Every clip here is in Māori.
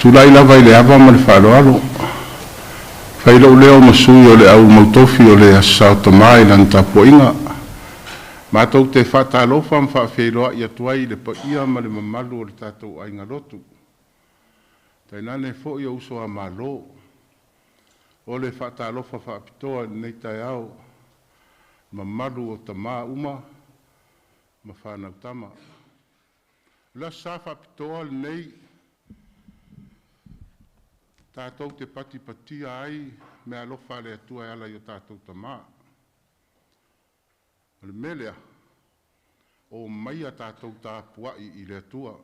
Tulai lava i le ava ma le whaaloalo. Whailau leo masui o le au mautofi o le Aso Sa Tama i lan tapuinga. Mātou te whaatalofa ma Faafetai i Eteuati le Paia ma le mamalu o le tātou Sauniga Lotu. Tainane fo i uso a Milo. O le whaatalofa whaapitoa nei tai au. Mamalu o Tama uma ma whanau Tama. La sa whaapitoa nei tātou te patia ai me alofa le atua e ala i o tātou Tama. Le melea o maia tātou Tupa'i i le atua.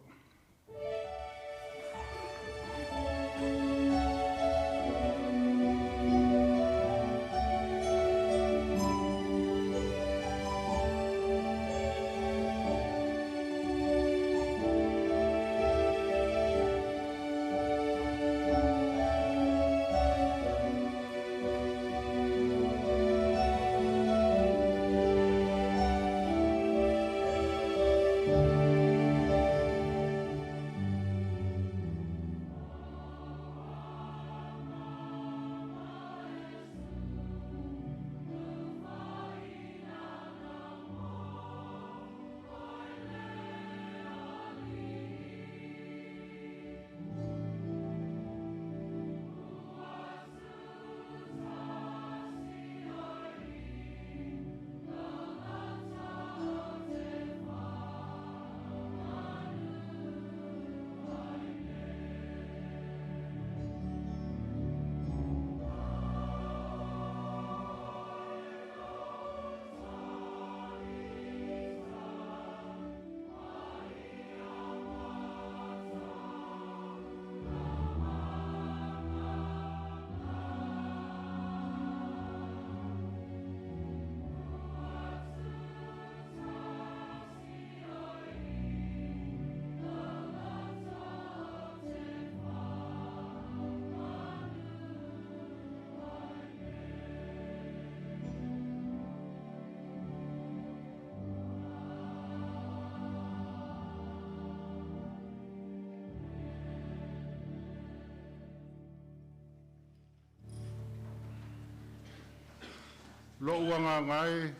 Lo uanga ngai,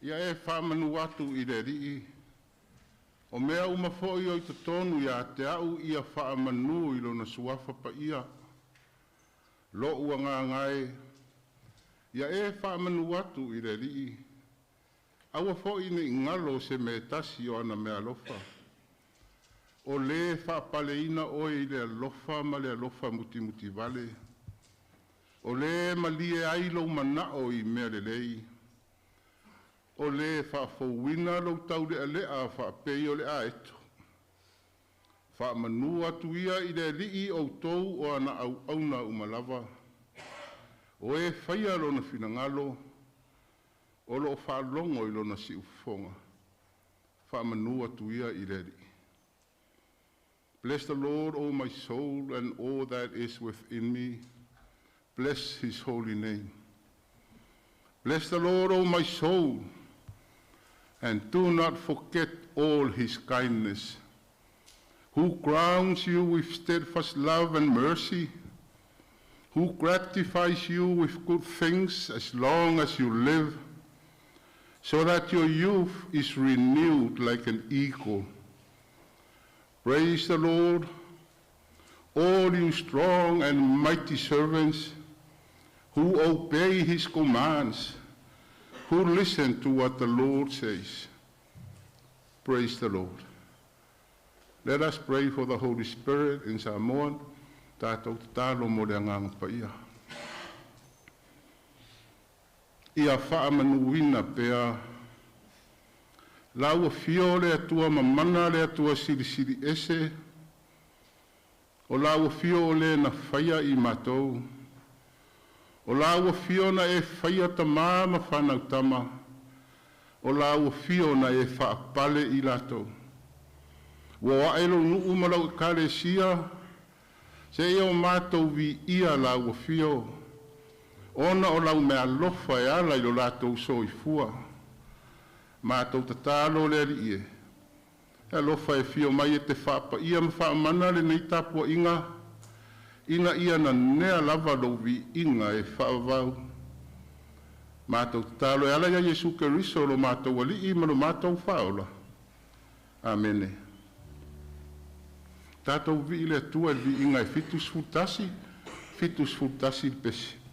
ia e whamanu atu i le rii. O mea umafoi o i tonu ia te au ia whamanu i lona suafa Paia. Lo uanga ngai, ia e whamanu atu i le rii. Aua foi ni ngalo se me tasi o ana mea lofa. O le whapaleina o i le alofa ma le alofa muti vale. O le malie ailo manao i mea lelei. O le whaafouina lo tau le alea whaapei o le aeto. Whaamanu atu ia i le lii o tou o ana au auna umalava. O e whaia lo na finangalo. O lo whaalongo i lo na si ufonga. Whaamanu atu ia i le lii. Bless the Lord, O my soul, and all that is within me. Bless his holy name. Bless the Lord, O my soul, and do not forget all his kindness, who crowns you with steadfast love and mercy, who gratifies you with good things as long as you live, so that your youth is renewed like an eagle. Praise the Lord, all you strong and mighty servants, who obey his commands, who listen to what the Lord says. Praise the Lord. Let us pray for the Holy Spirit in Samoan. Tātou Tatalo mo le angang Paia. Ia whaamanuina pea. Laua fio le atua mamana le atua siri ese. O laua fio le na whaia i matou. O laua fio na e whaia Tama ma whanau Tama. O laua fio na e whaapale i latou. Wa aelo nuu malau kare sia. Se ia o mātou vi ia laua fio. Ona o lau mea lofa e ala i lo latou soifua. Mātou tatalo le rie. E alofa e fio mai e te whaapaia ma whaamana le nei tapua inga. Ina ia na nea lava lovi inga e whaavau. Mātou tatalo e ala ia Jesu Keriso lo mātou wali I ma lo mātou whaola. Amene. Tātou vi ile atua vi inga e fitus futasi pesi.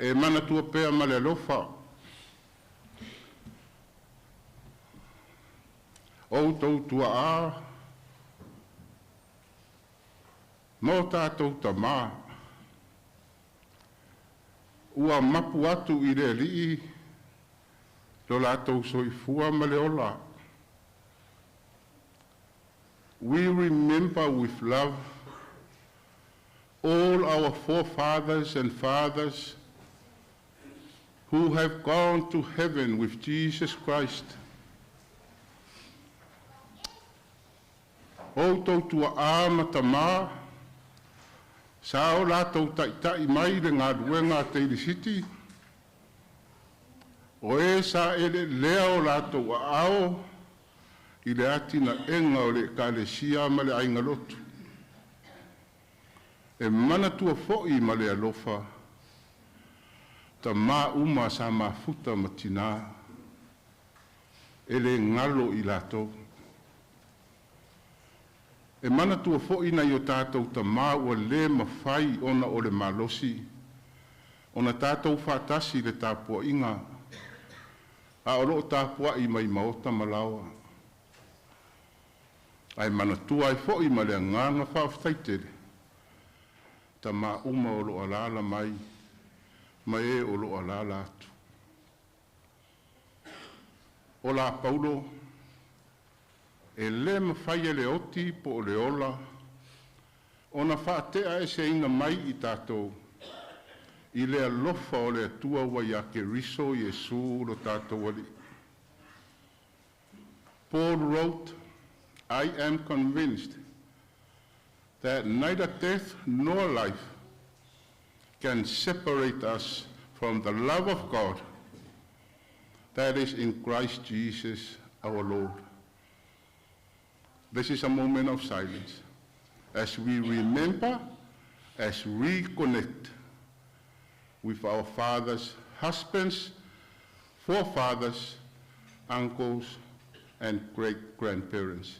e mana tua pea ma le alofa. O tau tua a, mo tātou Tama, ua mapu atu i le alii, lo lātou soifua ma le ola. We remember with love all our forefathers and fathers who have gone to heaven with Jesus Christ. O tautua ama Tama, sa o lātou taitai mai le ngā ruenga Teili City, o e sa ele lea o lātou ao, i le atina enga o le kālesia ma le ainga lotu. E mana tua fo'i ma le alofa, ta mā uma sa mafuta ma tina, e le ngalo i lātou. E mana tua fo'i na i o tātou ta mā ua le mawhai ona o le malosi, ona tātou whātasi le tāpua inga, a oro tāpua i mai maota malawa. Ai mana tua ai fo'i ma le nganga Faafetai ta mā uma o lo alala mai, ma e o lo alala atu. O la Paulo, e le mawhaia le oti po o le ola, o na whaatea e se inga mai i tātou, i le alofa o le atua wai a ke riso Yesu lo tātou wali. Paul wrote, I am convinced that neither death nor life can separate us from the love of God that is in Christ Jesus our Lord. This is a moment of silence as we remember, as we reconnect with our fathers, husbands, forefathers, uncles, and great-grandparents.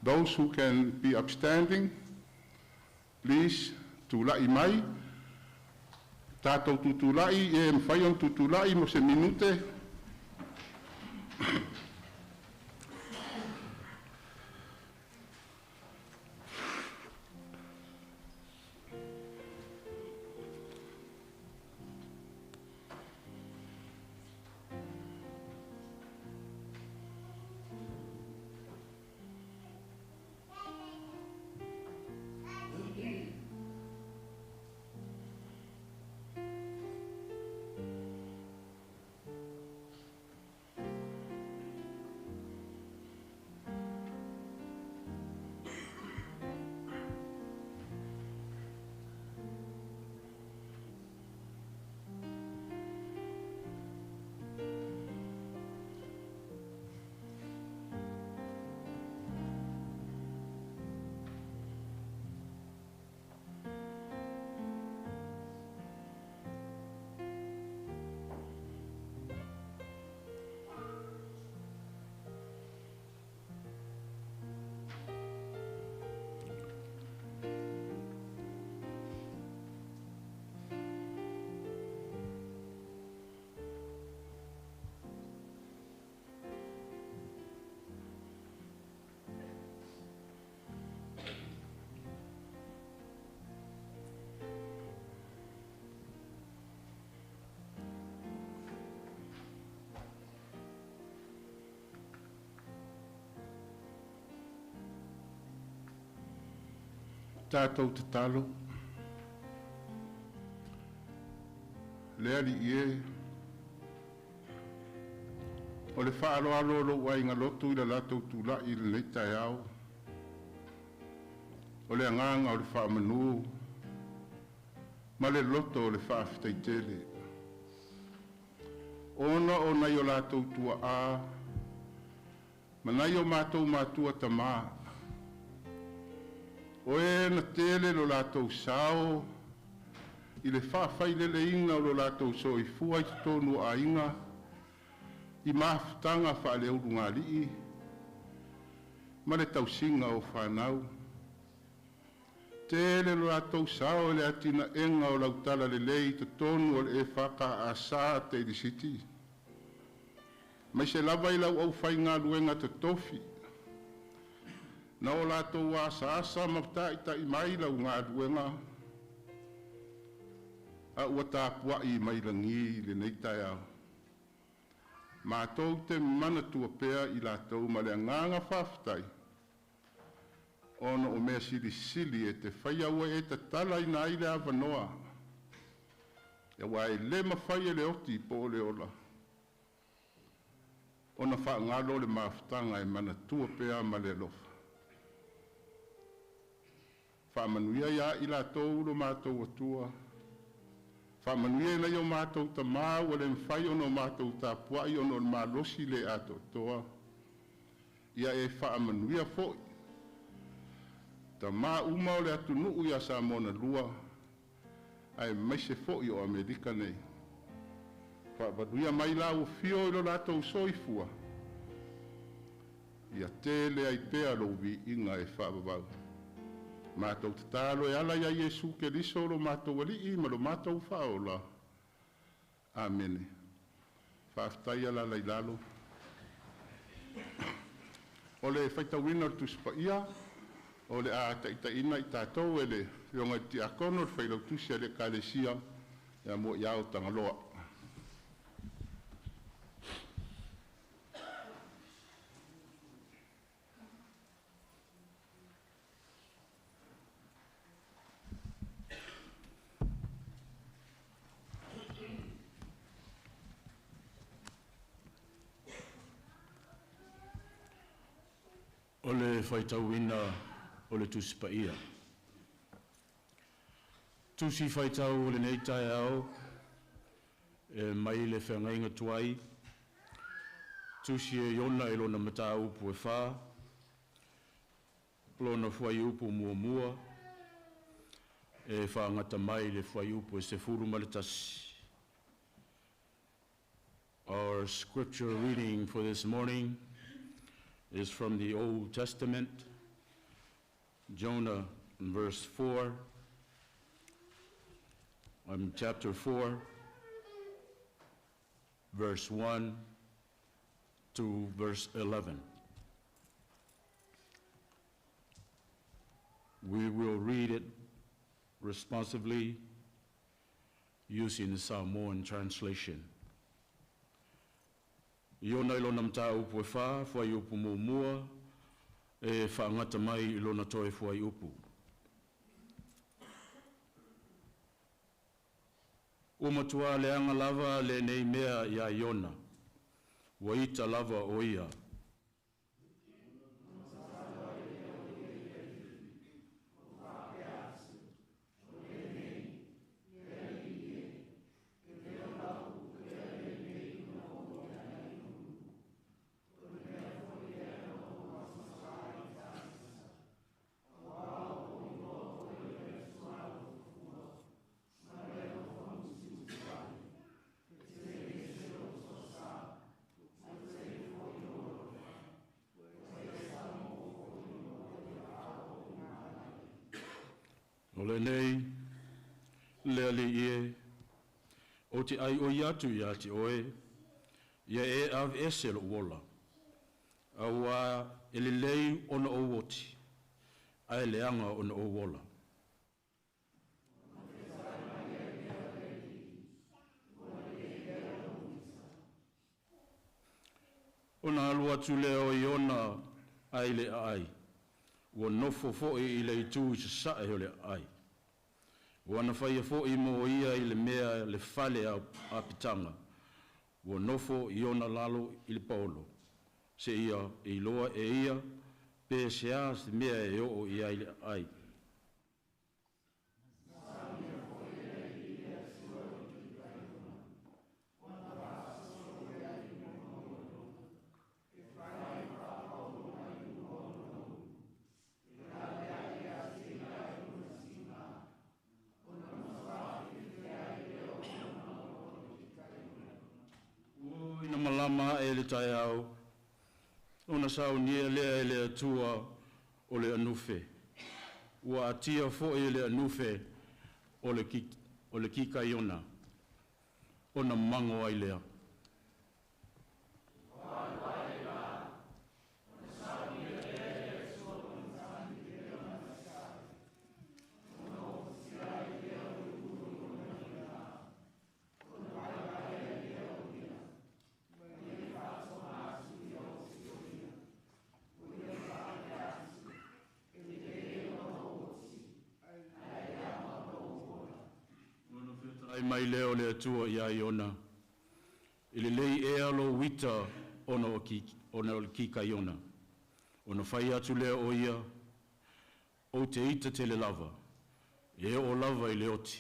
Those who can be upstanding, please, tula'i mai. Tātou tutula'i, e mwhaion tutula'i mo se minute. Tātou Tatalo, lea li ie, o le whaaloalo lo wainga lotu i la lātou tūlai le nei tai au, o le anganga o le whaamanu, ma le loto o le Faafetai tele. Ona o nai o lātou tua a, ma nai o mātou mātua Tama, o e na tele lo lātou sao, i le whaafai lele inga o lo lātou so i fua i tonu a inga, i maafutanga whaaleuru ngā lii, ma le tausinga o whanau. Tele lo atou sao le atina enga o lautala le lei te tonu o le EFKAS Sa te di siti. Mai se lava i lau au fai ngā luenga te tofi. Na o latou wa asa mafta i mai lau ngā luenga. A ua tāpua i mai langi le nei tai au. Mātou te mana tua pea i latou ma le nganga Faafetai. Ono o mea sili e te Faitau e te tala i nai le avanoa. E wai le mawhai e le oti po le ola. Ona wha ngalo le mawhtanga e mana tua pea ma le lofa. Wha manuia ia i latou lo mātou atua. Wha manuia na i o mātou ta māu o le mwhai ono mātou ta puai ono le malosi le ato toa. Ia e wha manuia foi. Ta mā uma o le atu nuu ia sa mona lua, ai maise fo'i o Amerika nei. Whapaduia mai la o fio i lo latou soifua. Ia tele ai pea lo vi inga e whapapau. Mātou tatalo e ala ia Iesu ke liso lo mātou ali i ma lo mātou whaola. Amene. Faafetai ala lailalo. O le Faitauina Tupa'i. O le a ina i tātou e le rionga ti akono le whailau Tusi a le kālesia e a Muaiao Tagaloa. O le Faitauina o le Tupa'i. Tusi Faitau o le nei tai au, e mai le whengainga tuai. Tusi e Iona e lona mata upu e wha, lona whai upu mua mua, e whaangata mai le whai upu e se furu maletasi. Our scripture reading for this morning is from the Old Testament, Jonah in verse 4, chapter 4, verse 1 to verse 11. We will read it responsively using the Samoan translation. Iona ilona mta upu e wha, whai upu mua, e whaangata mai ilona toe whai upu. Umatua le anga lava le nei mea ia Iona, waita lava o ia. Ole nei, le ali ie, o te ai o iatu ia te oe, ia e av ese lo wola. Awa ele lei ona o woti, ai leanga ona o wola. Ona alua tu leo Iona ai le ai. Wa nofo fo I le tu I sa e le ai. Wa na fai fo I mo ia I le mea le fale a pitanga. Wa nofo Iona lalo I le paulo. Se ia I loa e ia pe se a se mea e o ia I le ai. Malama e le tai au, ona saunia lea e le atua o le anufe. ua atia fo'i le anufe o le kika Iona. Ona mango ai lea. Ai mai leo le atua ia Iona. Ile lei e alo wita ona o kika Iona. Ona whai atu leo o ia, o te ita te le lava. E o lava i le oti.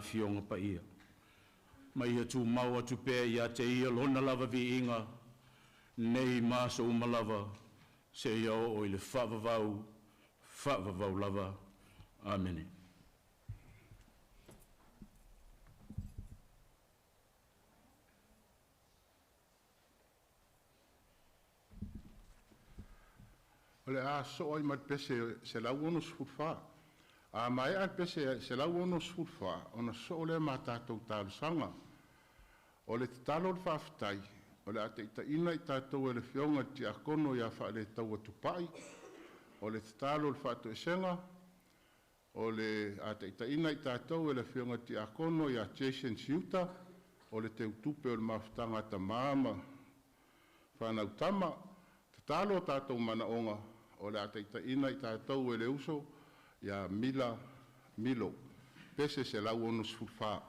Fionga Paia. Mai atu mau atu pē ia te ia lona lava vi inga nei maso umalava se ia o i le whaavavau lava. Amen. O le aso ai mat pese se lau ono sfufa. A mai ai pese se lau ono sfufa, ona so le mātātou tālusanga. O le tatalo le Faafetai, o le ate ita ina i tātou e le whionga ti akono ia Faaletaua Tupa'i, o le tatalo le Faatoesega, o le ate ita ina i tātou e le whionga ti akono ia Siuta, o le teutupe o le mawhitanga Tama, whanau Tama, tatalo tātou Manaoga, o le ate ita ina i tātou e le uso, ia Mila, Milo, pese se lau ono sfufa.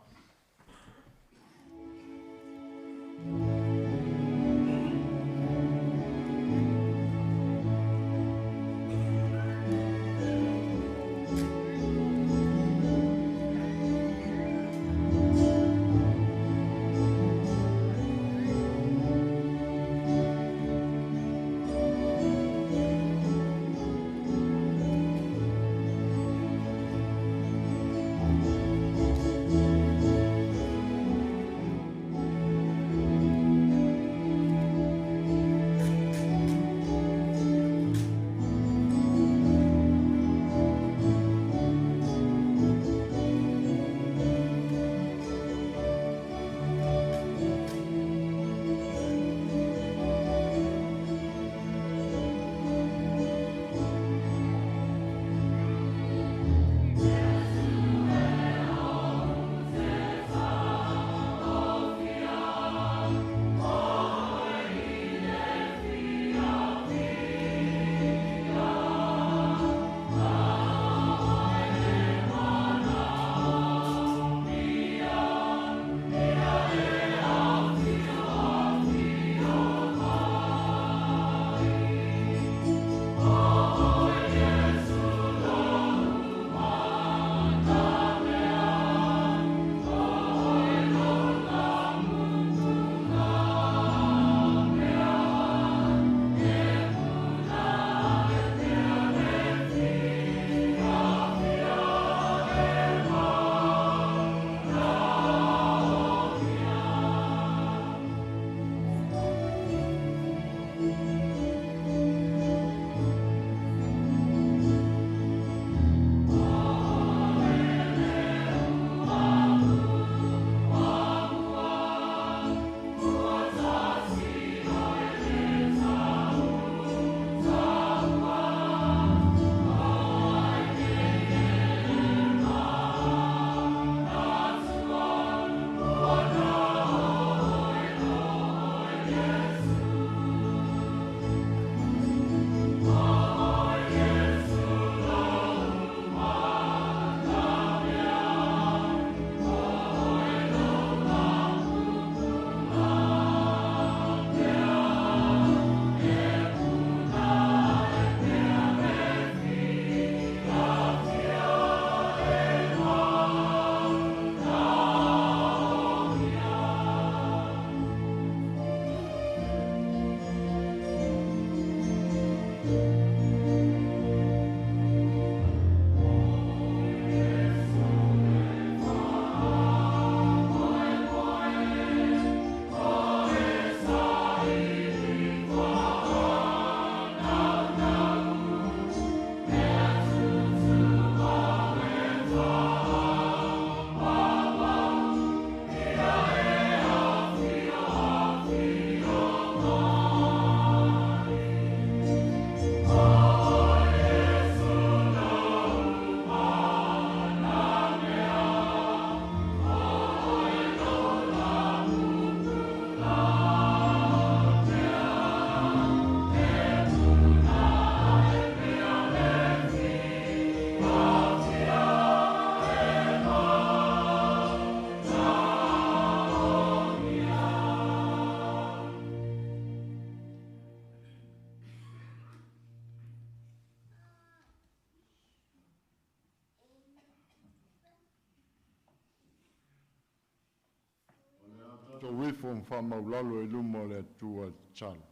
To wifon whamaulalo e luma le atua talo.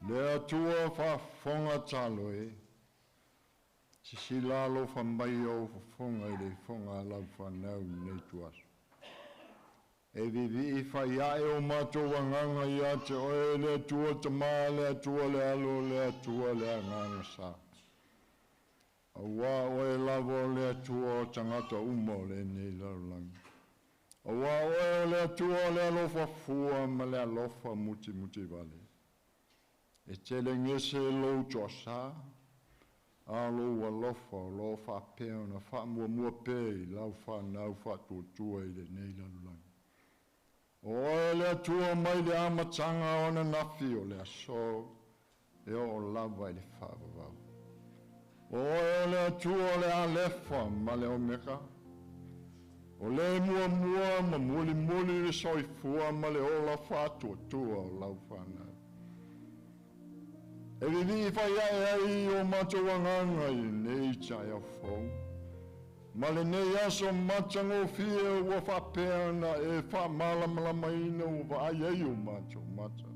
Le atua whafonga talo e. Si lalo whamaiao whafonga e le whonga lau whanau nei tuaso. E vivi I whaiae o mato wanganga I ate oe le atua tama, le atua le alo, le atua le anganga sa. Awa oe lavo le atua o tangata umo le nei laulangi. Awa oe le atua le alofa fua ma le alofa muti vale. E tele ngese lo tosa, alo alofa o lo fa peo na fa mua pe lau fa nau fa tutua I le nei lalulangi. Oe le atua mai le amatanga o na nafi o le aso, e o lava I le whavavau. Oe le atua le alefa ma le omeka, o le mua ma muli le soifua ma le ola whātua o lau whanau. E vivi whaiae ai o matawanganga I nei tai a whau. Ma le nei aso matango fia ua whapeana e whamalamalamaina ua ai ai o mata.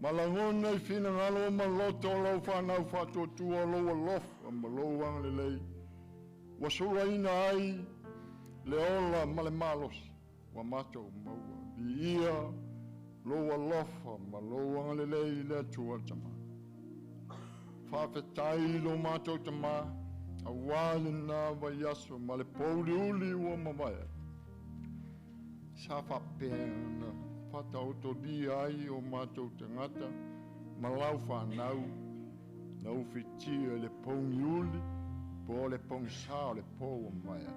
Ma la ngona I whina ngalo ma loto lau whanau whātua loa lofa ma loa le lei. Wa sura ina ai le ola ma le malos, wa matou maua. I ia, loa lofa, ma loa le lei le atua tama. Faafetai lo matou tama, a wale na wa yaso, ma le pouli uli ua mawaya. Sa whapena, Faatau to di ai o matou tangata, ma lau whanau, na uwhitia le pongi uli, po le pongi sao le po mawaya.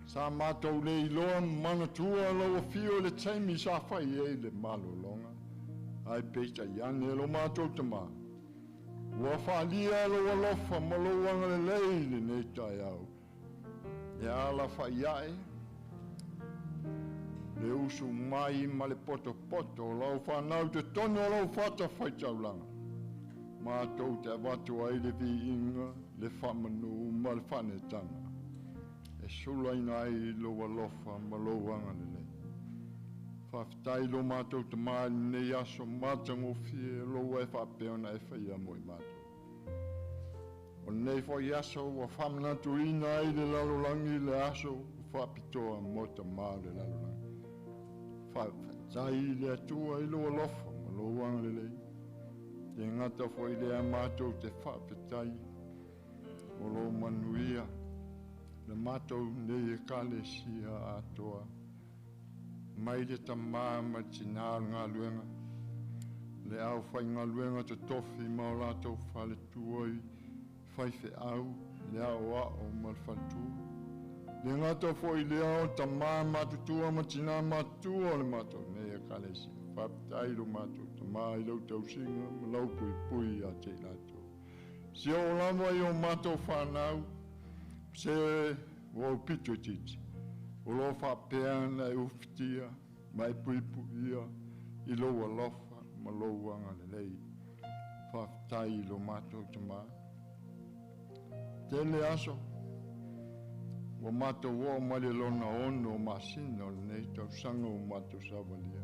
Sa mātou le iloa manatua loa fio le taimi sa whai e le malo longa. Ai peita iane lo mātou tama. Ua whalia loa lofa ma loanga le leile nei tai au. E ala whai ae. Le usu mai ma le poto lau whanau te tono lau whata Faitau langa. Mātou te watu ai le vi inga, le whamanu ma le whanetanga. E sula ina ai loa lofa ma loanga le. Faafetai lo mātou te maali nei aso mātango fie loa e whapeona e whaia moi mātou. O nei whai aso wa whamanatu ina ai le lalolangi le aso whapitoa mo te maa le lalolangi. Faafetai le atua I loa lofa ma loanga le. Te ngata whai lea mātou te Faafetai o lo manuia. Le mātou nei e kale sia atoa. Mai le tamā ma tina ngā luenga. Le au whai ngā luenga te tofi ma o lātou Faaletaua I Faifeau, le au o ma le whantu. Le ngata whai le au tamā mātutua ma tina mātua le mātou nei e kale sia. Faafetai lo mātou tamā I lau tausinga ma lau pui a te lātou. Si o lama I o mātou whanau, se o pito titi. O lo whapeana e uftia, mai puipuia, I loa lofa, ma loa ngale lei. Faafetai lo mātou tama. Tele aso, o mātou o mali lona ono o masina o nei tau sanga o mātou savalia.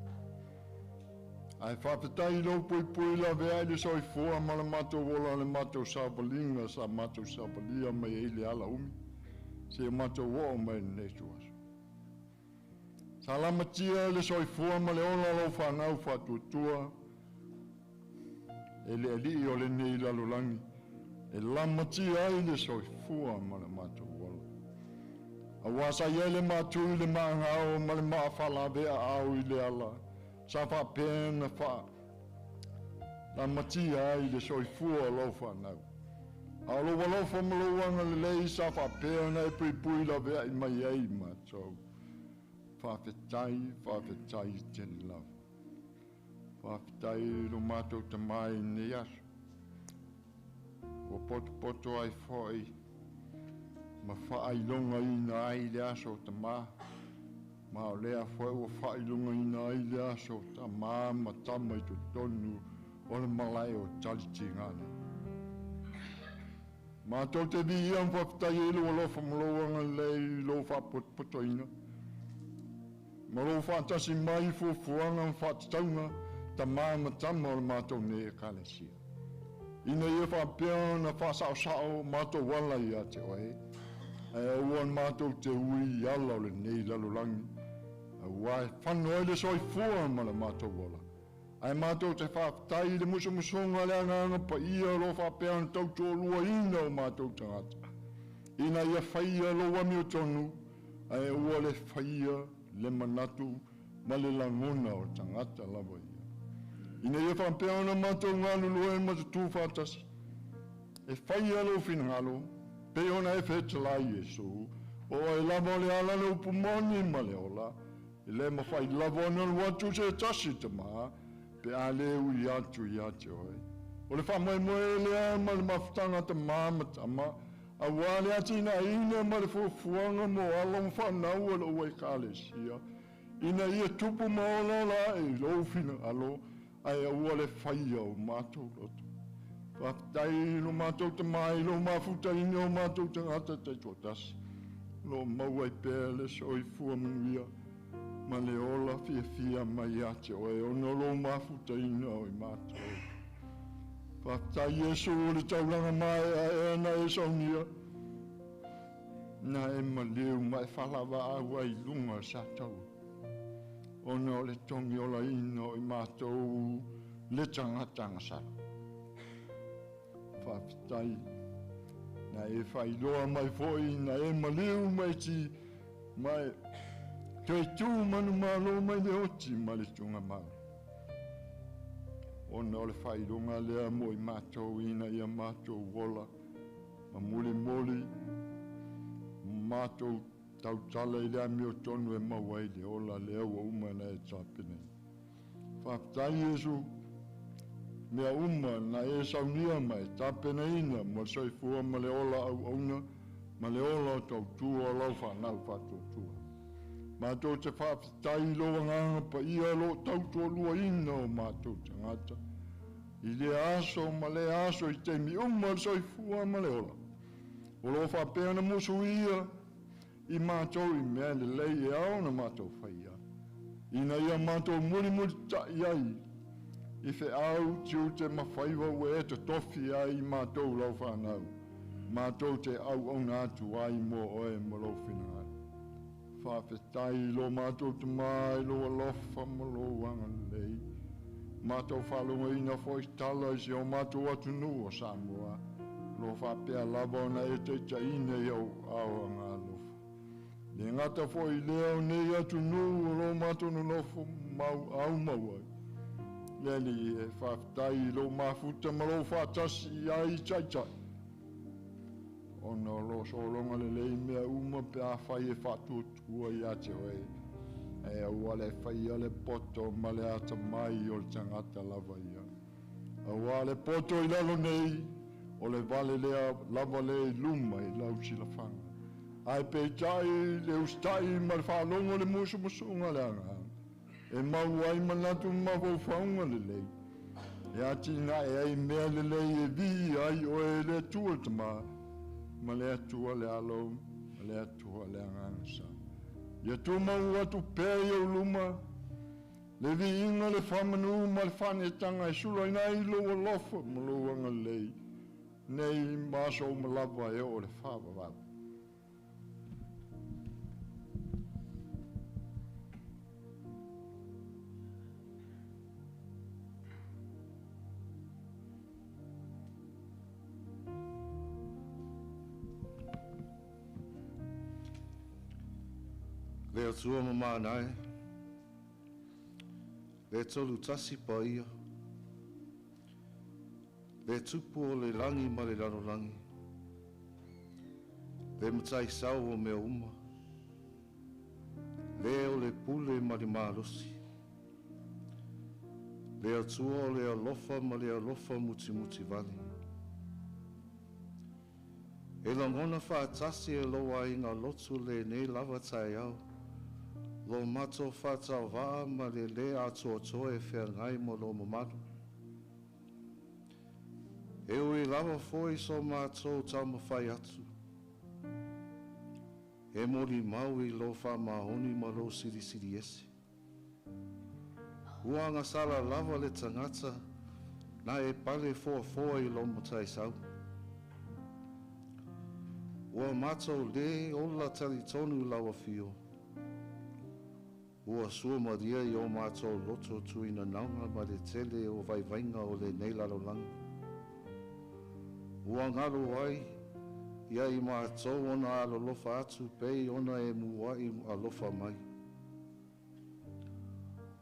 Ai Faafetai lo puipui la vea le soifua ma le mātou wola le mātou savalinga sa mātou savalia mai eile ala umi. Se mātou o mai nei tuaso. Salamatia le soifua ma le ola lau whanau whatutua. E le ali o le nei lalolangi. E lamatia ai le soifua ma le mātou wola. A wasa ia le mātui le maangao ma le maa whalawea au I le ala. Sa whapena wha. la matia ai le soifua lo whanau. Alo walo whamaloanga le lei sa whapea nei pui la vea I mai ei matou. Faafetai tene lau. Faafetai lo matou tamai ne aso. O poto ai foi. Ma whaailonga ina ai le aso tama. Ma o lea foi o whaailonga ina ai le aso tama ma tama I tonu o le malai o talitingane. Ma tau te vi iam whaptai ilo lo whamaloanga lei lo whapotoina. Ma lo whatasi mai fuanga whataunga ta māma tama o le mātou ne e kalesia. Ina ia whapea na whasao mātou wala I a te oe. E uan mātou te ui I ala o le nei lalolangi. A uai whanoi le soi fua ma le mātou wala. Ai mātou te whaapetai le musumusonga le anganga pa ia lo whapea na tautua lua ina o mātou tangata. Ina ia whaia lo wami o tonu, ai ua le whaia le manatu ma le langona o tangata lawa ia. Ina ia whapea na mātou ngānu lua e matatu whatasi. E whaia lo finangalo, pe ona e whetalai Jesu, o e lava le ala le upumoni ma le ola, e le mawhai lava na watu se tasi tama, pe a leu I atu oe. O le whamoe moe lea ma le mawhtanga ta māmatama, a wale atina ina ma le fuanga mo along whanau o le ue kālesia. Ina ia tupu maola la e lofina alo, ai a ua le whaia o mātou lotu. Faafetai lo mātou te mai, lo mafuta ina o mātou te ngata te tuatasi. Lo maua I pēr le soi fua manuia. Ma le ola fia mai ate oe ono lo mafuta ina o I mātou. Faafetai Jesu o le taulanga mai a e na e Sauniga. Na e maliu mai whalawa awa I lunga sa tau. Ono le tongi ola ina o I mātou le tangatanga sa. Faafetai na e whailoa mai foi na e maliu mai ti mai Kei tū manu malo mai le oti ma le tunga mau. Ona o le whailonga lea mo I mātou ina ia mātou wola. Ma muli, mātou tautala I lea mio tonu e mawai le ola lea wa umana e tāpene. Faafetai Jesu, mea uma na e Sauniga mai tāpene ina mo soifua ma le ola au auna, ma le ola tautua lau whanau whatotua. Mātou te whaafetai loa nganga pa ia lo tautua lua ina o mātou tangata. I le aso ma le aso I te mi le soifua ma le ola. O lo whapea na musu ia I mātou I mea le lei e au na mātou whaia. Ina ia mātou muri tai ai. I fe au tiu te mawhaiwa ue e te tofi ai mātou lau whanau. Mātou te au na atu ai mo oe mo lo whina. Faafetai lo mātou te mai lo alofa ma lo wanga lei. Mātou whalunga ina fwoi tala I se o mātou atu nu o Samoa. Lo whapea lava na e te taine I au awa ngā lofa. Le ngata fwoi leo nei atu nu o lo mātou no lofo mau au mawai. Leli e whaafetai lo mafuta ma lo whatasi ai tai. Ono lo solonga le lei mea uma pe a whai e whatutua I ate oe. E aua le whai ale poto ma le ata mai o le tangata lava ia. Aua le poto I lalo nei, o le vale lea lava le luma I lau silafanga. Ai pe tai le ustai ma le whalonga le musumunga le anga. E mau ai manatu mawau whaunga le lei. E ati na e ai mea le lei e vi ai oe le tuatama. Ma le atua le alo, ma le atua le angangsa. Ia tu mau atu pēi au luma, le vi inga le whamanu ma le whanetanga e sula ina I loa lofa ma loanga lei. Nei maso ma lava e o le whawawau. Le atua mamanae, le tolu tasi Paia, Le tupu o le langi ma le lano langi. Le matai sau o mea uma. Le o le pule ma le maalosi. Le atua o le alofa ma le alofa muti muti vali. E langona whaatasi e loa inga lotu le ne lava tai au. Lo mato whaatau waa ma le atua toa e whea ngai mo lo mamalu. E ui lava foi so mato tama whai atu. E mori mau I lo wha mahoni ma lo siri siri ese. Uanga sala lava le tangata na e pale foa I lo mutai sau. Ua mato le ola tali tonu lawa fio. Ua sua maria I o mato loto tuina naunga ma le tele o vai vainga o le nei lalo langa. Ua ngalo ai, ia I mato ona alo lofa atu pei ona e muai alofa mai.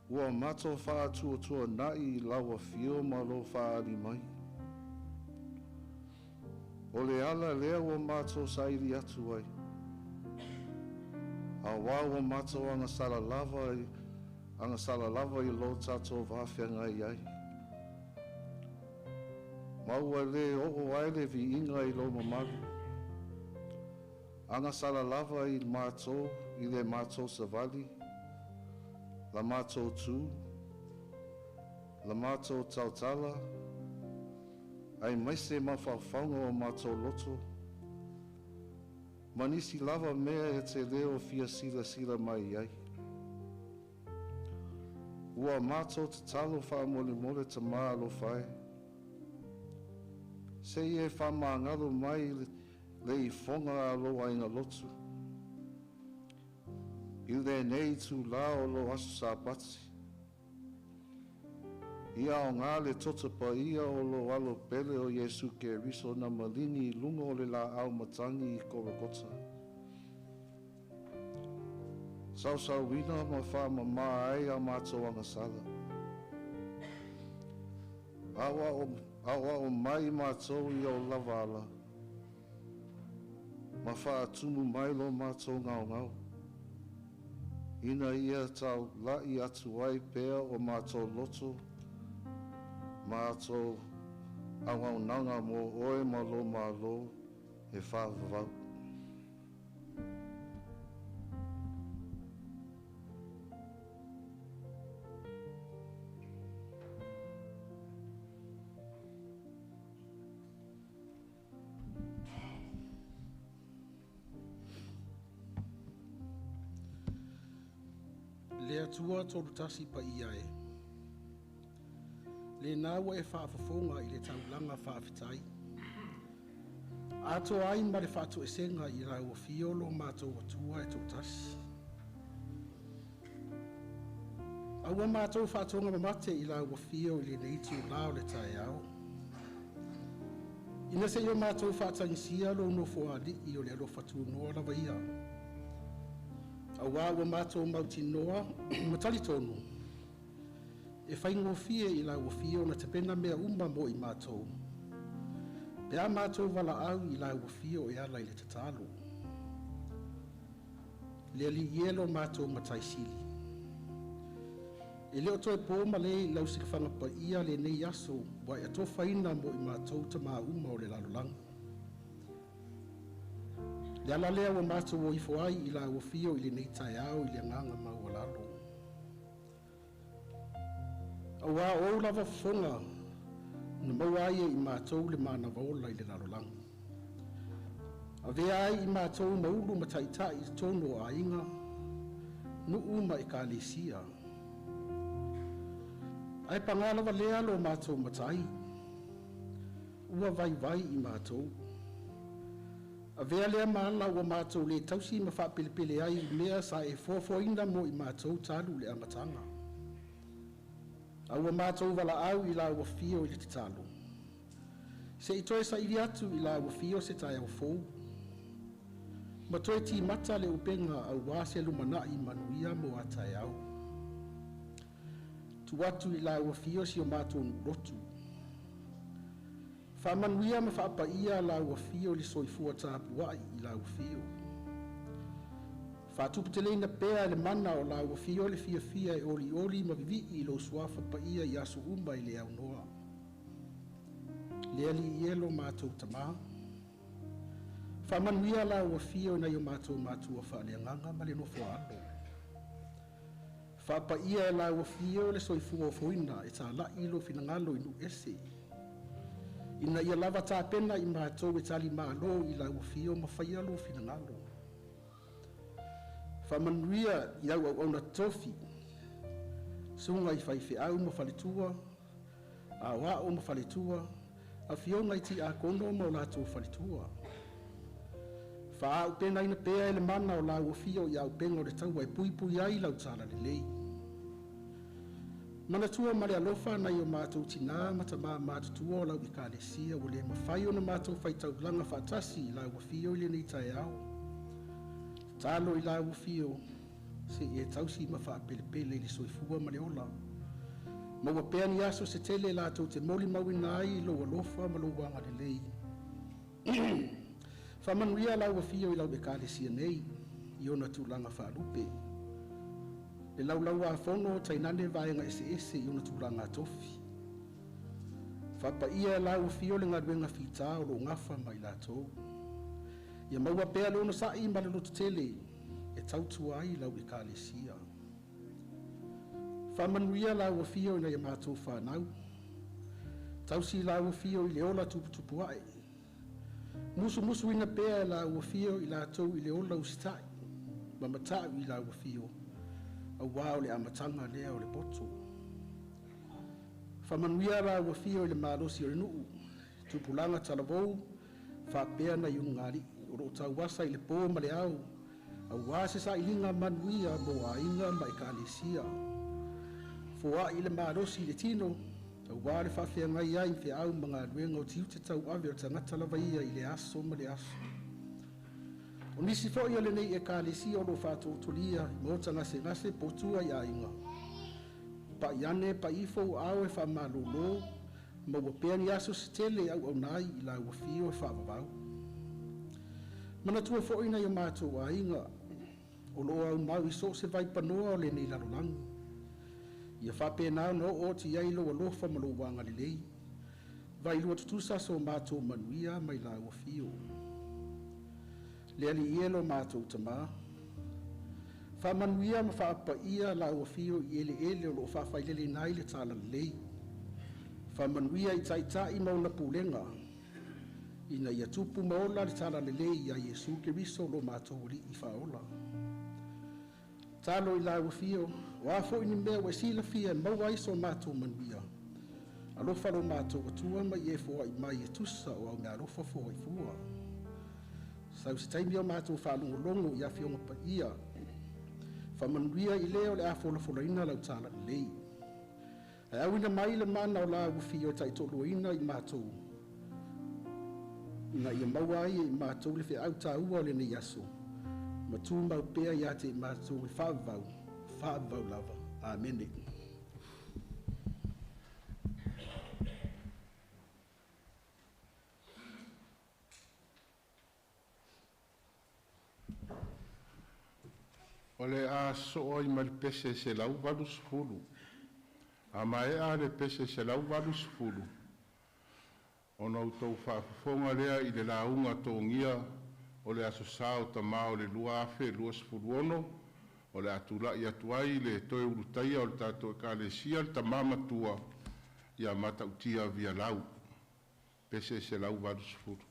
Ua mato wha atu o tua nai lawa fio ma lo wha ali mai. O le ala lea ua mato sairi atu ai. A wā ua mato anga sala lava I lo tato vāwhianga I ai. Maua le o ai le vi inga I lo mamalu. Anga sala lava I le mato savali. La mato tu. La mato tautala. Ai maise mawhawhaunga o mato loto. Manisi lava mea e te leo fia sila mai ai. Ua mato Tatalo wha mole ta maa lo whae. Se e wha maangalo mai le I whonga alo ainga lotu. I le nei tu la o lo Aso Sa pati. Ia o ngā le tota Paia o lo alo pele o Yesu ke riso na malini lunga o le la au matangi I korokota. Sau wina ma wha mama ai a mato anga sala. Awa o mai mato I o lavala. Ma wha atumu mai lo mato ngau. Ina ia tau lai atu ai pea o mato loto. Mato awau nanga mo oe malo e whaavavau. Le atua tolu tasi Paia e. Le naua e whaafafonga I le taulanga Faafetai. Ato ai ma le Faatoesega I la ua fiolo mātou atua e tolu tasi. Aua mātou whaatonga mamate I la ua fio I le neitu lao le tae au. Ina se io mātou whaatangisia lo no fua li I o le alo fatu noa la vaia. Awa ua mātou mauti noa matali tonu. E whaingo fie I la ua fio na te pena mea umba mo I mātou. Pea mātou wala au I la ua fio e ala I le Tatalo. Le ali ielo mātou matai sili. E leo toi po ma le lau sikafanga Paia le nei aso wa e tofa ina mo I mātou tama uma o le lalolanga. Le ala lea ua mātou o ifo ai I la ua fio I le nei tai au I le nganga mau lalo. Awa o lava fonga na mau ai I mātou le mana vaola I le lalolanga. A vea ai I mātou maulu mataitai I tono a inga nu uma I ka lesia. Ai pangalawa lea lo mātou matai. Ua vai I mātou. A vea lea maala ua mātou le tausi ma wha pele ai mea sa e fofoina mo I mātou talu le amatanga. A ua mātou wala au I la ua fio I le Tatalo. Se I toe sa ili atu I la ua fio se tai au fou. Ma toe ti mata le upenga au wase lumanai manuia mo a tai au. Tu atu I la ua fio si o mātou lotu. Whamanuia ma whaapaia la ua fio le soifua tāpuai I la ua fio. Whaatuputeleina pēa le mana o la ua fio le fia e oli ma vivi I lo suafa paia I aso uma I le au noa. Le ali I elo mātou Tama. Whamanuia la ua fio na I o mātou mātua whaaleanganga ma le nofo alo. Whaapaia e la ua fio le soifua o foina e tā lai lo finangalo inu ese. Ina ia lava tāpena I mātou e tali mālo I la ua fio ma whaia lo finangalo. Whamanuia I au au na tofi. Sunga I Faafetai ma Faaletua. A wao ma Faaletua. A fionga I ti a kono ma o lātou Faaletua. Whaau pena ina pēa ele mana o la ua fio I au pengo le taua e pui ai lau tāla le lei. Manatua ma le alofa na I o mātou tina matama mātutua o lau I kālesia o le mawhai o na mātou Faitau langa whaatasi I la ua fio I le nei tae au. Tatalo I la ua fio se e tausi ma whaapelepele le soifua ma le ola. Maua pēa ni Aso se tele la tau te moli mawina ai lo alofa ma lo wanga le lei. Whamanuia la ua fio I lau e kālesia nei Iona tūlanga whaalupe. Le lau a fono tainane vaenga ese Iona tūlanga tofi. Whapaia la ua fio le ngaruenga Faitau lo ngafa mai la tau. Ia maua pēa lo na sai ma le lotu tele e tautua ai lau e kālesia. Whamanuia la ua fio ina ia mātou whanau. Tausi la ua fio I le ola tupuai. Musu ina pēa la ua fio I la tau I le ola usitai. Ma matau I la ua fio. Au wao le amatanga lea o le boto. Whamanuia la ua fio I le mālosi o le nuu. Tupulanga talavou. Whapea na iunu ngari. O tau wasa I le pō ma le au. Au wase sa ilinga manuia mo a inga ma I kālesia. Fua I le mālosi I le tino. Au wale whawhia ngai ai mwhia au mga ruenga o tiu te tau awe o tangata lava ia I le aso ma le aso. O nisi fo I le nei e kālesia o lo whātou tolia mo ngase potua I ainga. Pa iane pa ifo au e whamalolo ma wapea ni Aso se tele au nai I la ua fio e whaavavau. Manatua fo ina I mātou ainga o lo au mau I so se vai panoa o le nei larolangi. Ia whapena no o ti ai lo alofa ma lo wanga le lei. Vai lua tutusa so mātou manuia mai la ua fio. Le ali ielo mātou Tama. Whamanuia ma whaapaia la ua fio I ele o lo whawhailele nai le tāla le lei. Whamanuia I taitai mauna pūlenga. Ina ia tupu maola le tāla le lei ia Iesu Keriso lo mātou li I whaola. Talo I la ua fio. Wa fo ini mea wa sila fia maua iso mātou manuia. Alofa lo mātou atua ma I e fo I mai e tusa o au mea alofa fo I fua. Sau se taimi au mātou whalongolongo I a fionga pa ia. Whamanuia I leo le a fola lau tāla I lei. E au ina mai le mana o la ua fio tai tolo ina I mātou. Ina ia maua I mātou le fia au tā ua le nei aso. Matu mau pea I a te mātou I whaavau. Faavau lava. Amen. O le aso o I mal pese se lau valu sfulu. A mai a le pese se lau valu sfulu. O nau tau whaafonga lea I le launga tōngia o le Aso Sa o Tama o le lua afe lua sfulu ono. O le atula I atuai le toe urutaia o le tātou e kālesia le Tama matua I a matautia Vialau. Pese se lau valu sfulu.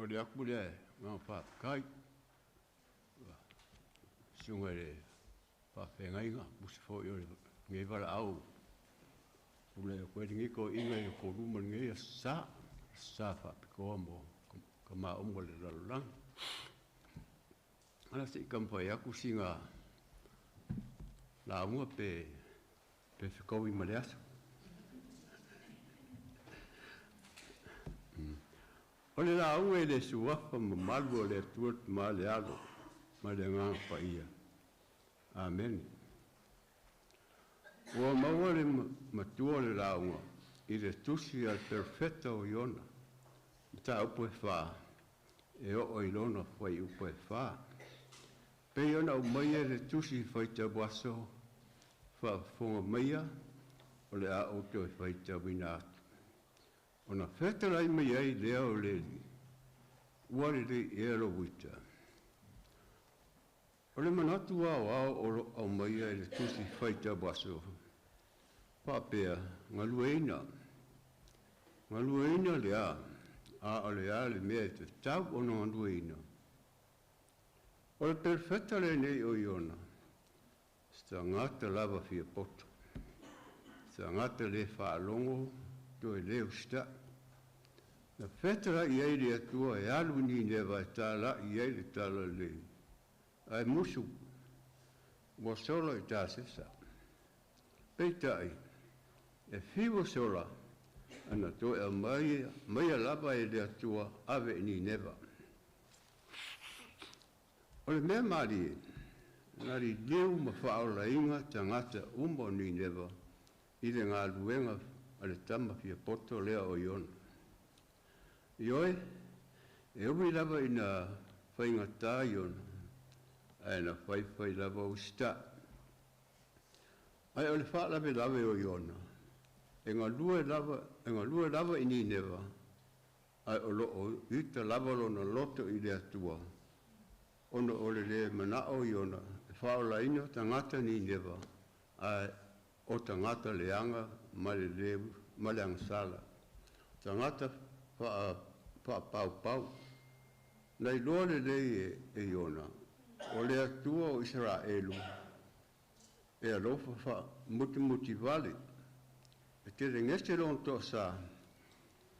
le aku le ngā whaakai. Sunga le whaafengai ngā musi fo i ore ngai wala au. Ule o koe ringi ko inga i o koruma ngai a sa whaapikoa mo ka maa omo le lalulang. Ana se i kampai aku singa la unga pe whikau i maleasa. O le la unga i le suafa ma malu o le tuat ma le alo ma le ngā Paia. Amen. Ua maua le matua le la unga i le tusi al perfetta o Iona. Ta upo e wha e o ilona whai upo e wha. Pe Iona o maia le tusi Faitau aso whaafonga maia o le a oto e Faitau ina atu. Ona whetarai mai ai lea o leli, uare le ero wita. O le manatu ao au maia e le tusi Faitau aso. Papea, ngalueina lea, a le a le mea te tau o ngalueina. O le perfetta le nei o Iona, sta ngata lava fia poto. Sta ngata le whaalongo, to e leo sta. Na whetara i eire atua e alu ni newa e tāla i eire tāla le. Ai musu, wa sola i tā sesa. Peitai, e whiwa sola, ana to e maia lava e le atua ave ni newa. O le mea maari e, nari leu ma whaola inga tangata umbo ni newa i le ngā luenga ale Tama fia poto lea o Iona. Ioe, e uwi lava ina whainga tā Iona, ai na whai lava o sta. Ai ole whaalawe lawe o Iona, e ngā lua lava ini newa, ai o loo ita lava lona loto i le atua. Ono ole le Manao Iona, e whaola ina tangata ni newa, ai o tangata leanga ma le angsala. Tangata pau. Nei loa le lei e Iona, o le atua o Israelu, e alofa wha muti vale, e te rengese lon to sa,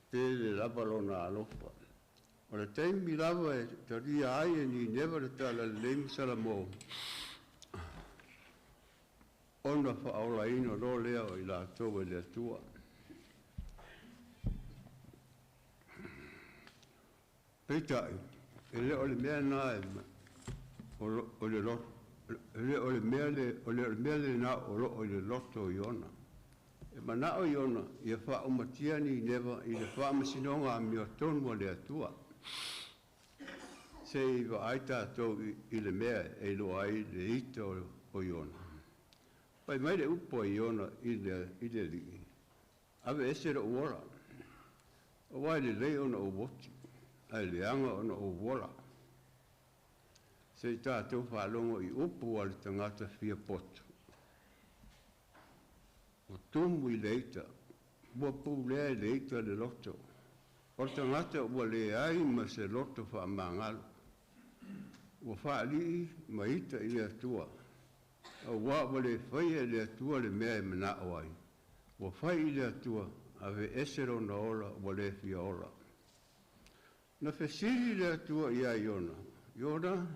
te le lava lona alofa. O le teimi lava e taria ai e ni newa le tala le leimu salamo. Ona whaola ino lo lea o i la toa le atua. Peitai, e le o le mea na o le loto. O le mea le na o le loto Iona. E mana o Iona, i a wha umatia ni newa i le wha masinonga a mio tonu le atua. Se i wa aita tau i le mea e lo ai le ita o Iona. Pai mai le upo Iona i le li. Ave esera uora. O wai le lei ona o woti. Ai le anga ona o wola. Se i tātou whalongo i upo al tangata fia poto. O tumu i leita. Ua pū lea i leita le loto. O tangata ua le ai ma se loto wha mangalu. Ua whaali ma ita i le atua. O wā wale whai e le atua le mea e Manao ai. Ua whai i le atua ave esero na ola wale fia ola. Na whesiri le atua i a Iona. Iona,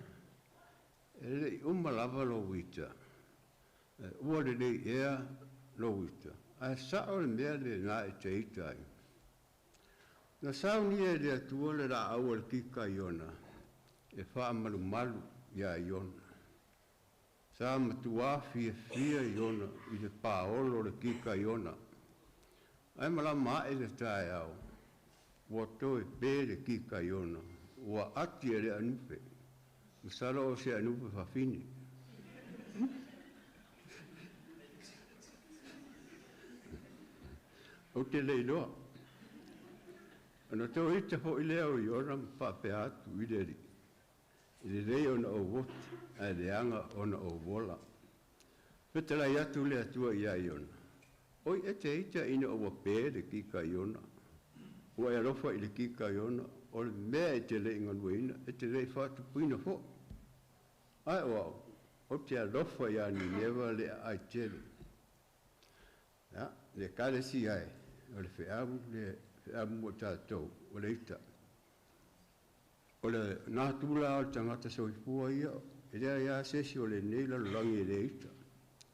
e le umalava lo wita. Ua le le ea lo wita. A sao le mea le na e te itai. Na saunia le atua le la au al kika Iona. E wha malu i a Iona. Sa matua fia Iona i le paolo le kika Iona. Ai mala mae le tae au. Ua toe pē le kika Iona. Ua ati e le anupe. Masalo o se anupe whawhini. O te leiloa. Ana tau ita ho i lea o Iona whape atu i leri. I le rei ona o woti, ai le anga ona o wola. Petalai atu le atua i a Iona. Oi e te ita ina o wapē le kika Iona. Ua e alofa i le kika Iona, o le mea e te le inga nuina, e te le whatu puina fo. Ai o te alofa ia ni newa le ai tele. Le kare si ai, o le whiamu o tātou, o le ita. O le nātula o tangata soifua ia, e rea ia sesi o le neila langi e le ita.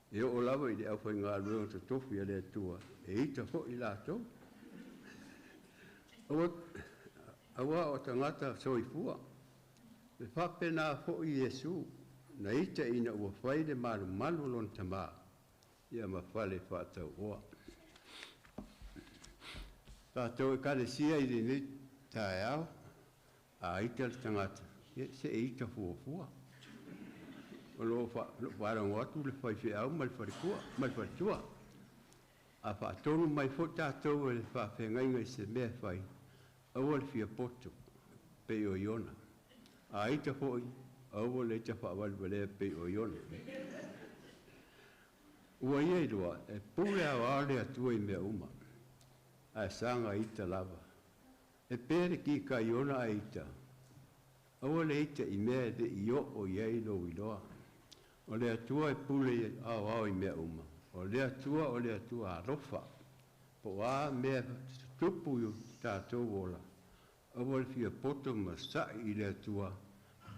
E o lava i le au whai ngā rua o te tofi a le atua, e ita fo i lātou. Awa o tangata soifua, le whapena fo i Jesu, na ita ina ua whai le malu lon Tama, ia ma whale Faatoesega. Tātou e kare sia i le nei tae au, a ita le tangata, se e ita fuafua. O lo wharango atu le whaiwhi au mai wharikua, mai wharitua. A whaatonu mai fo tātou e le whawhengainga i se mea whai, aua le whia poto, pe o Iona. A ita foi, aua le ita whaawaliwalea pe o Iona. Ua ia i roa, e pule au ale atua i mea uma. A sanga ita lava. E pere ki ka Iona a ita. Aua le ita i mea de i o iei lo iloa. O le atua e pule au i mea uma. O le atua a rofa. Po a mea tupu yu tātou wola. Aua le fia poto ma sa i le atua.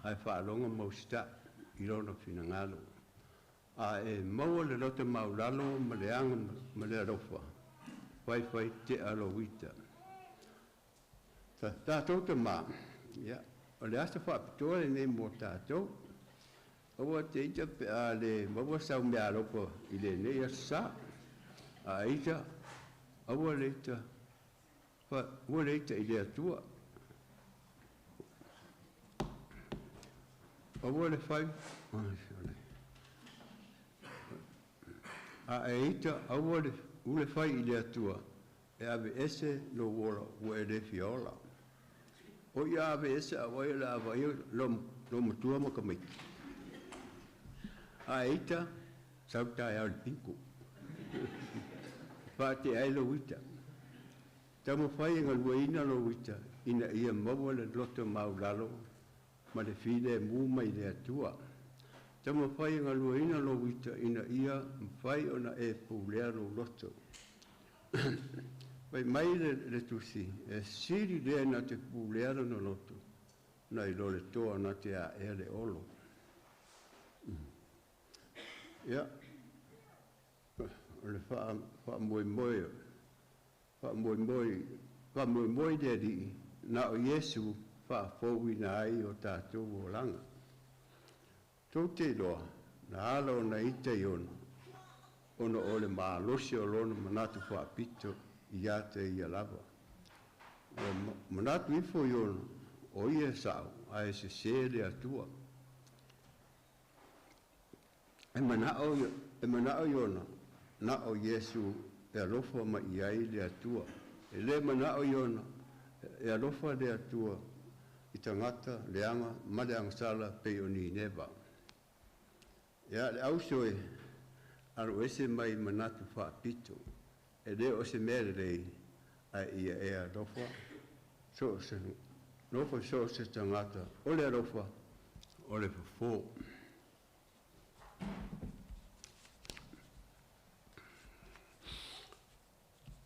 Ai whaalonga mau sta i rona fina ngalo. A e maua le lote maulalo ma le anga ma le rofa. Whai te alo wita. Tātou te mā. O le asa whaapitoa le nei mō tātou. Aua te ita pe a le maua sau mea ropa i le nei Aso Sa. A ita, aua le ita i le atua. Aua le whai. A e ita, aua le ule whai i le atua. E ave ese no wora ua e le fiola. O ia ave ese a wai la avai lo matua makamiki. A eita, sautai au le pinku. Pate ai lo wita. Tamo whai inga luaina lo wita, ina ia maua le loto maulalo, ma le fine mu mai le atua. Tamo whai inga luaina lo wita, ina ia mwhai ona e pulea lo loto. Pai mai le tusi, e siri lea na te pulea lo loto, na i lo le toa na te a e le olo. Ia, le wha moe de di, na o Yesu wha fōwi na ai o tātou o langa. Tō te loa, na alo na ita Iona, ono o le maalosi o lona manatu wha pito i ate i alava. Manatu ifo Iona, o ia sao, a e se le atua. E manao Iona, na o Yesu e alofa ma i ai le atua. E le manao Iona, e alofa le atua i tangata, leanga, ma le angsala pe o ni neva. Ia le ausoe, aro ese mai manatu whaapito, e le o se mere rei, a ia e alofa, so se tangata, o le alofa, o le fafo.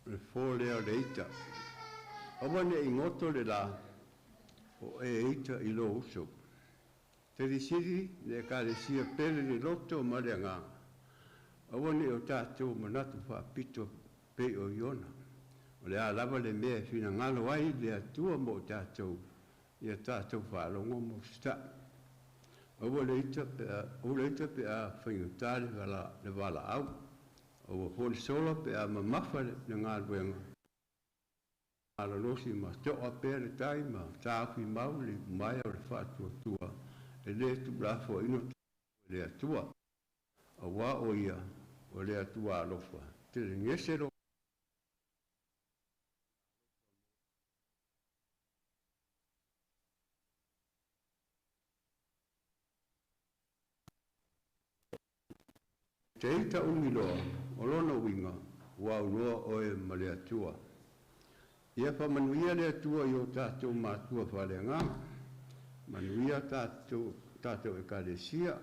Le fō lea le ita. Awane i ngoto le la, o e ita i lo uso. Te risiri le ka le sia pele le loto ma le ngā. Awane o tātou manatu wha pito pe o Iona. O le a lava le mea fina ngalo ai le atua mo tātou. Ia tātou whaalongo mo sta. Awane ita pe a whaingutare le wala au. O hoi sola pe a mamafa le ngā ruenga. Ala losi ma toa pere tai ma tāwhi mauli Muaiao le whātua. E le tu brafo ino le atua. A wā o ia o le atua alofa. Te ngesero. Te ita ungiloa. O lona winga, wau noa oe ma le atua. Ia whamanuia lea tua i o tātou mātua whalenga. Manuia tātou ekalesia.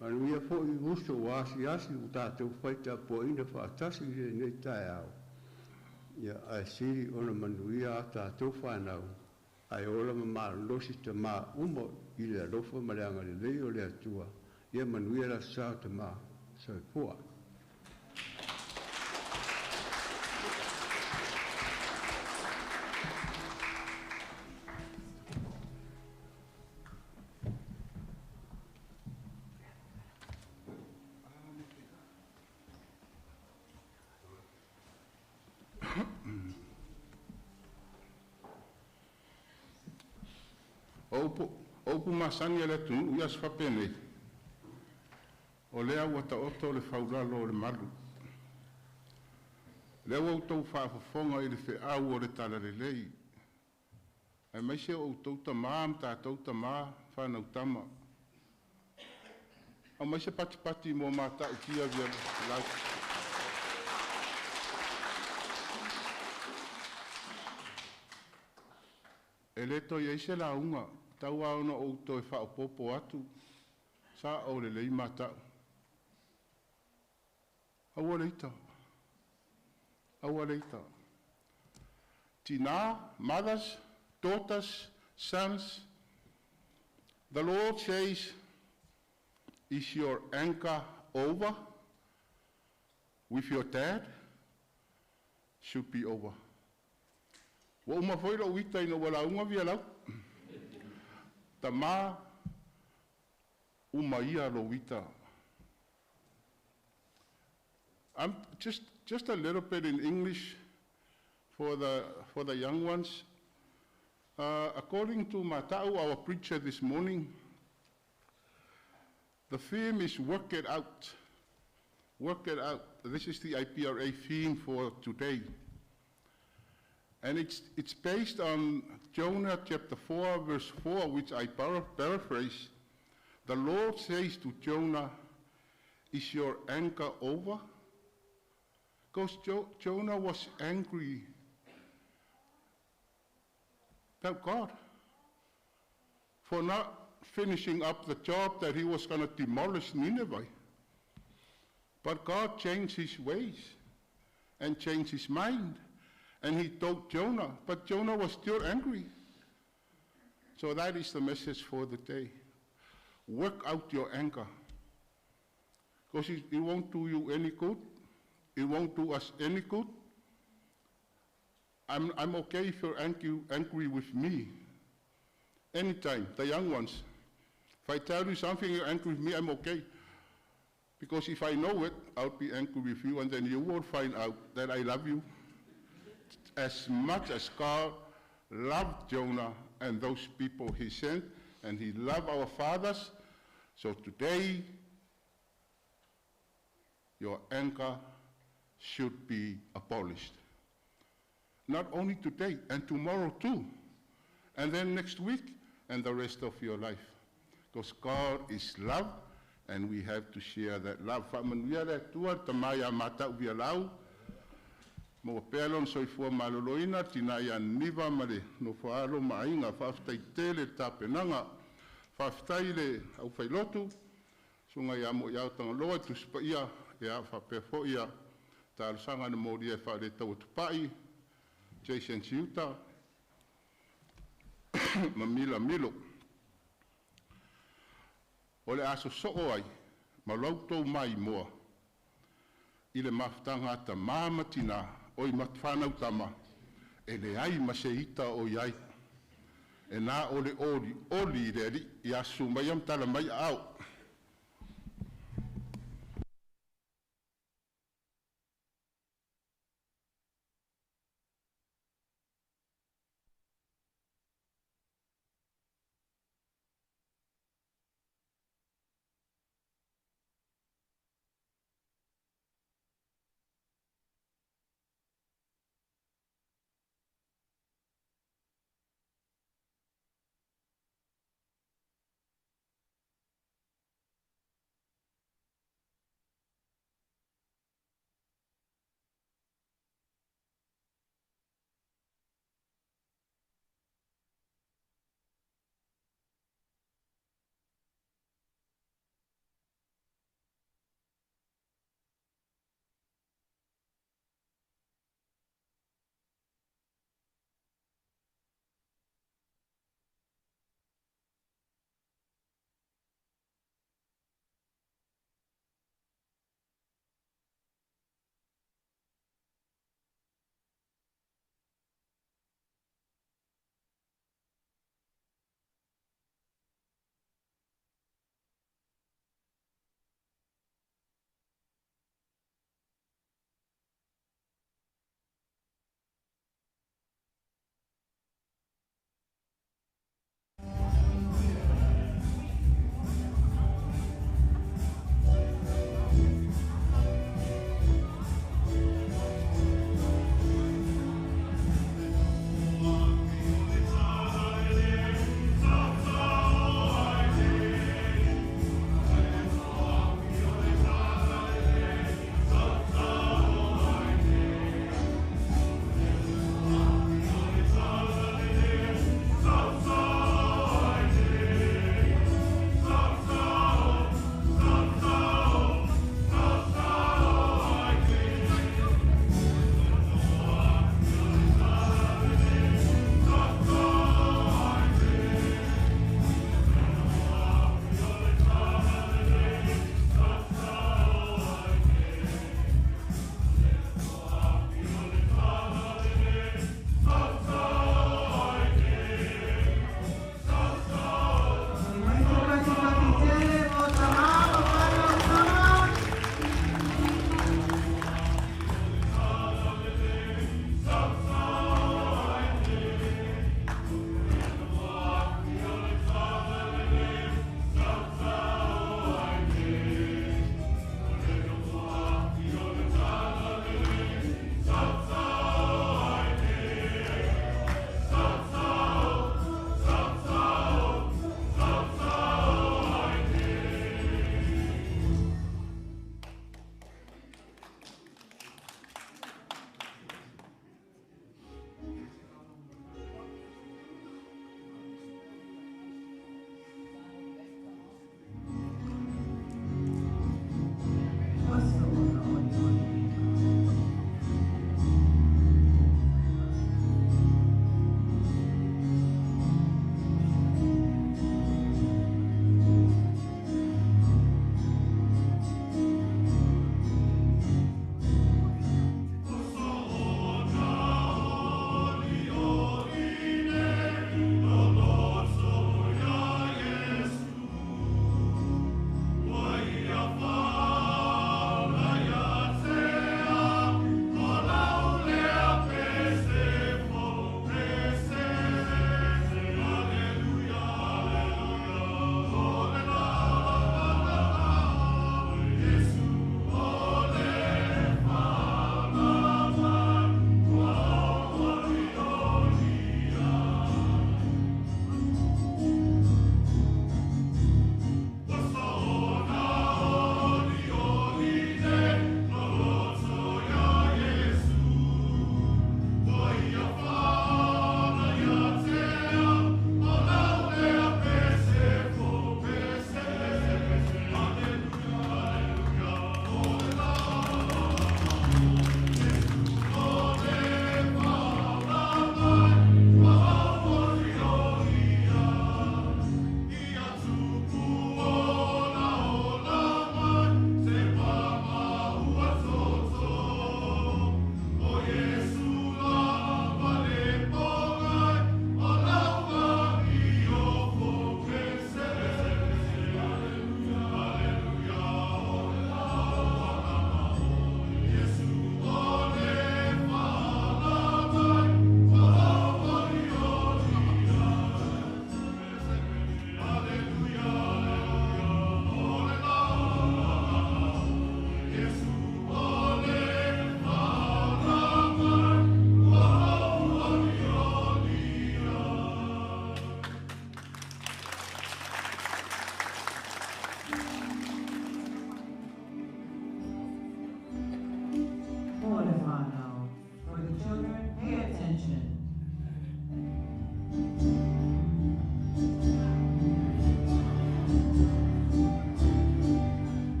Manuia fo i uso o asi o tātou whaita po ina whaatasi le nei tae au. Ia ai siri ona manuia a tātou whanau. Ai ola mamalosi ta mā umo i le alofa maleanga le lei o le atua. Ia manuia la sao ta mā soipua. Opu masani ele tunu uias whapene. O lea wata oto le whauralo o le malu. Lea wautou whaafafonga i le whiau o le tala le lei. Ai maise o tau tamā, tātou tamā, whanau tama. Au maise pati mō mātau kia via lau. E le toi eise la unga. Tau aona o to e whaopopo atu, sa o le lei matau. Aua leita. Tina, mothers, daughters, sons, the Lord says, is your anchor over? With your dad? Should be over. Wa uma foi lo wita ina wala unga Vialau. Tama umaia lo wita. Just a little bit in English for the young ones. According to Matau, our preacher this morning, the theme is work it out. Work it out. This is the IPRA theme for today. And it's based on Jonah chapter 4, verse 4, which I paraphrase. The Lord says to Jonah, is your anger over? Because Jonah was angry at God for not finishing up the job that he was going to demolish Nineveh. But God changed his ways and changed his mind. And he told Jonah, but Jonah was still angry. So that is the message for the day. Work out your anger. Because it won't do you any good. It won't do us any good. I'm okay if you're angry with me. Anytime, the young ones. If I tell you something, you're angry with me, I'm okay. Because if I know it, I'll be angry with you, and then you will find out that I love you. As much as God loved Jonah and those people he sent, and he loved our fathers, so today, your anger should be abolished. Not only today, and tomorrow too, and then next week, and the rest of your life. Because God is love, and we have to share that love. Whamanuia le tua tamaya matau Vialau, mo pelon soifua maloloina, tina ia niva male, no whaalo mainga, Faafetai tele tapenanga, Faafetai le au Lotu, sunga ia Muaiao Tagaloa, Tupa'i, ia whapefo ia, ta Alesana na mori e Faaletaua Tupa'i, Jason Siuta, ma Milo. O le Aso Sa ai, ma lautou mai moa, i le mafutanga Tama matina, o i matwhanau Tama, e le ai maseita o iai, e nā o le oli le ri, i asu mai am tala mai au.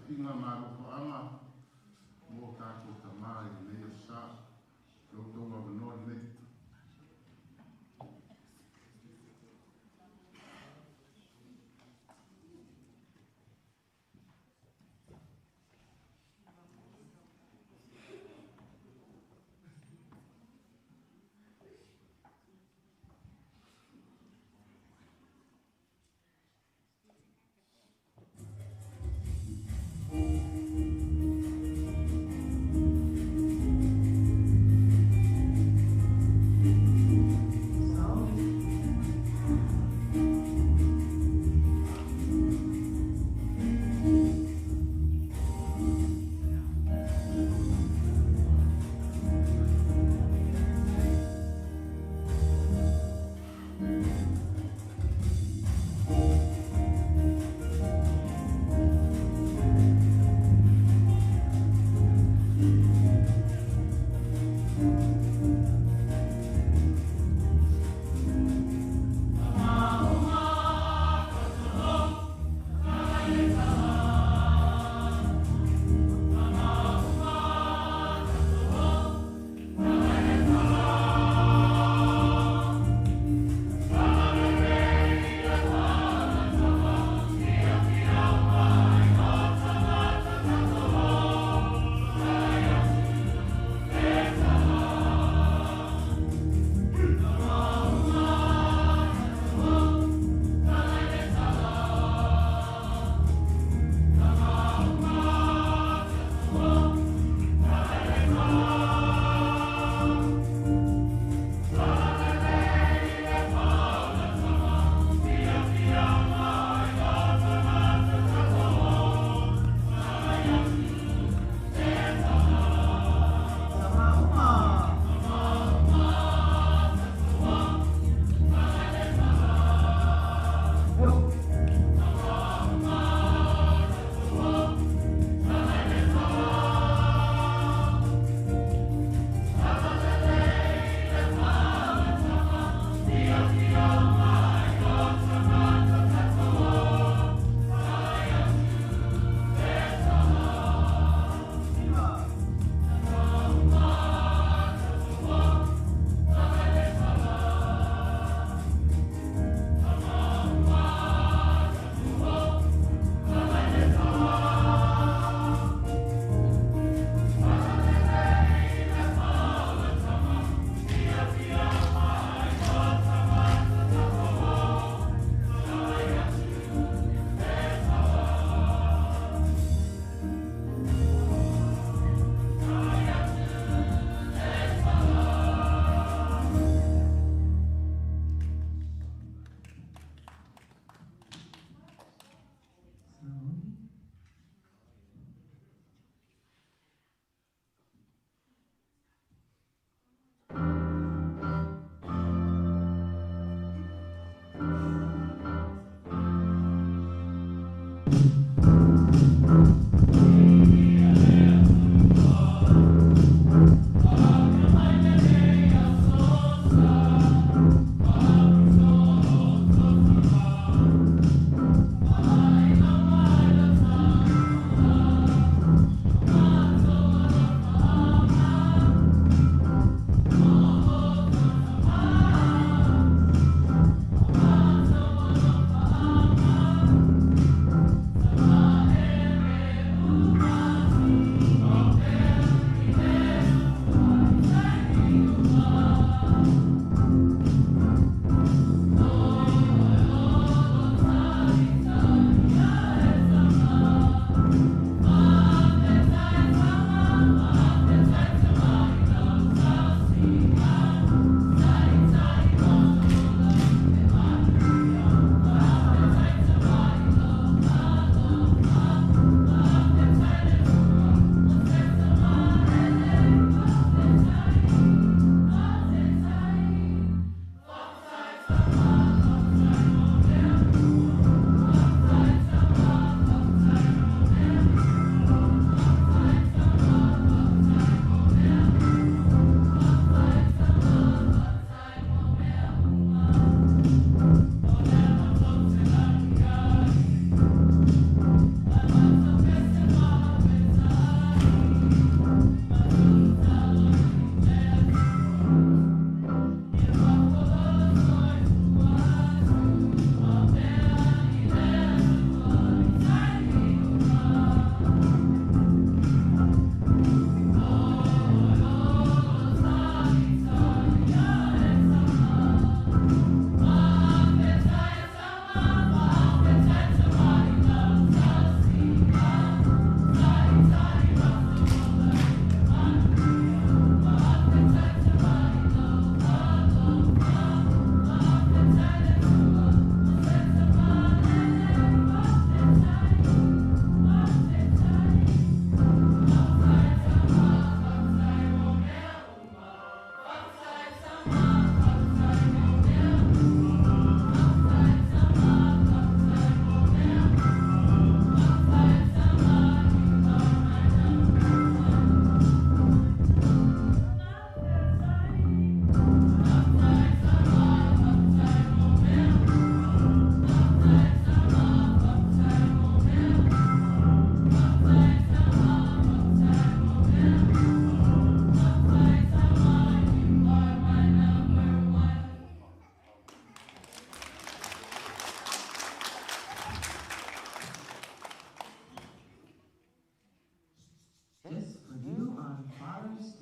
finga marufoanga mo tātou tamai nei o sa Lotu wa no nei.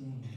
sing.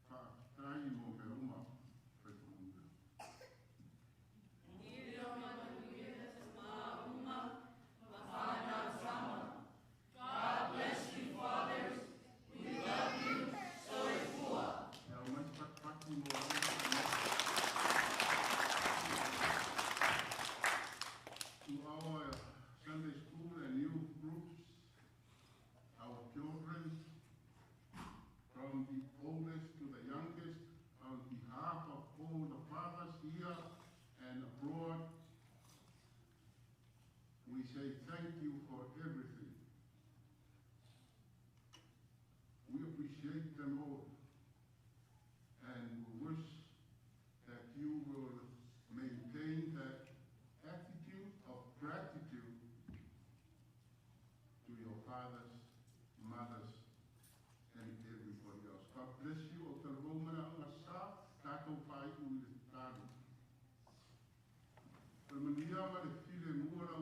Faafetai mo me uma Faitau. God bless you, fathers. We love you. Soe fua. To our Sunday school and youth groups, our children, from the oldest to the youngest, on behalf of all the fathers here and abroad, we say thank you for everything. We appreciate them all, and we wish that you will maintain that attitude of gratitude to your fathers, mothers, and everybody else. God bless you. O Tagaloa, Aso Sa, Tupa'i, Tatalo. Mania ma le file mua la